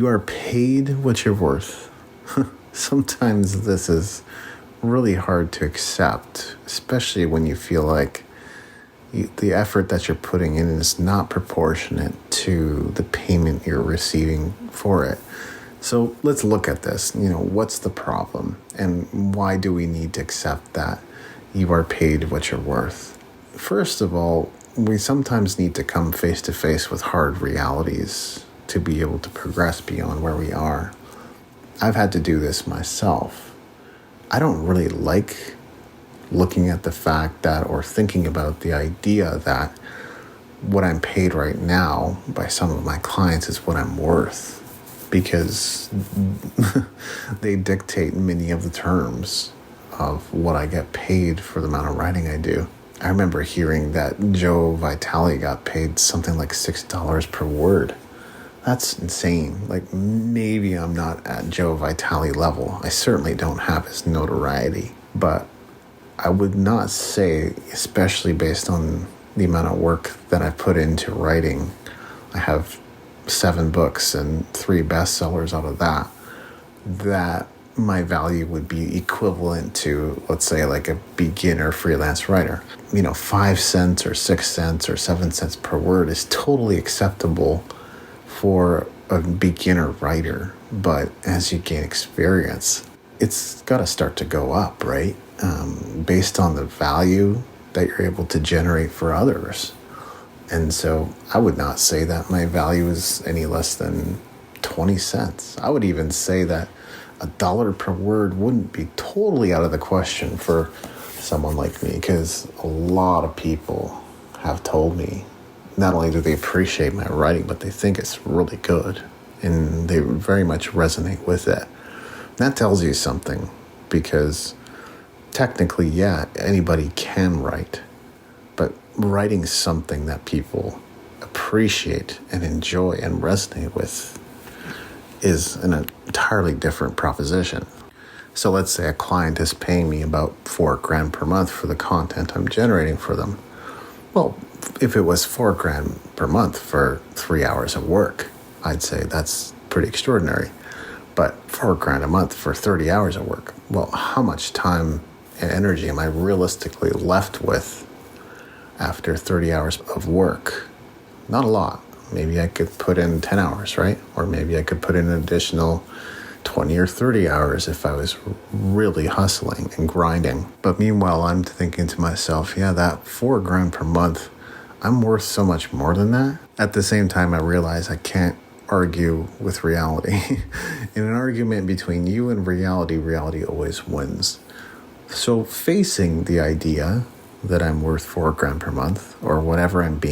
You are paid what you're worth. Sometimes this is really hard to accept, especially when you feel like the effort that you're putting in is not proportionate to the payment you're receiving for it. So let's look at this. What's the problem? And why do we need to accept that you are paid what you're worth? First of all, we sometimes need to come face to face with hard realities to be able to progress beyond where we are. I've had to do this myself. I don't really like looking at the fact that, or thinking about the idea that what I'm paid right now by some of my clients is what I'm worth, because they dictate many of the terms of what I get paid for the amount of writing I do. I remember hearing that Joe Vitale got paid something like $6 per word. That's insane. Like, maybe I'm not at Joe Vitale level. I certainly don't have his notoriety. But I would not say, especially based on the amount of work that I put into writing, I have 7 books and 3 bestsellers out of that my value would be equivalent to, let's say, like a beginner freelance writer. 5 cents or 6 cents or 7 cents per word is totally acceptable for a beginner writer. But as you gain experience, it's got to start to go up, right? Based on the value that you're able to generate for others. And so I would not say that my value is any less than 20 cents. I would even say that $1 per word wouldn't be totally out of the question for someone like me, because a lot of people have told me not only do they appreciate my writing, but they think it's really good and they very much resonate with it. That tells you something, because technically, yeah, anybody can write, but writing something that people appreciate and enjoy and resonate with is an entirely different proposition. So let's say a client is paying me about $4,000 per month for the content I'm generating for them. Well, if it was $4,000 per month for 3 hours of work, I'd say that's pretty extraordinary. But $4,000 a month for 30 hours of work, well, how much time and energy am I realistically left with after 30 hours of work? Not a lot. Maybe I could put in 10 hours, right? Or maybe I could put in an additional 20 or 30 hours if I was really hustling and grinding. But meanwhile, I'm thinking to myself, yeah, that $4,000 per month, I'm worth so much more than that. At the same time, I realize I can't argue with reality. In an argument between you and reality, reality always wins. So facing the idea that I'm worth $4,000 per month, or whatever I'm being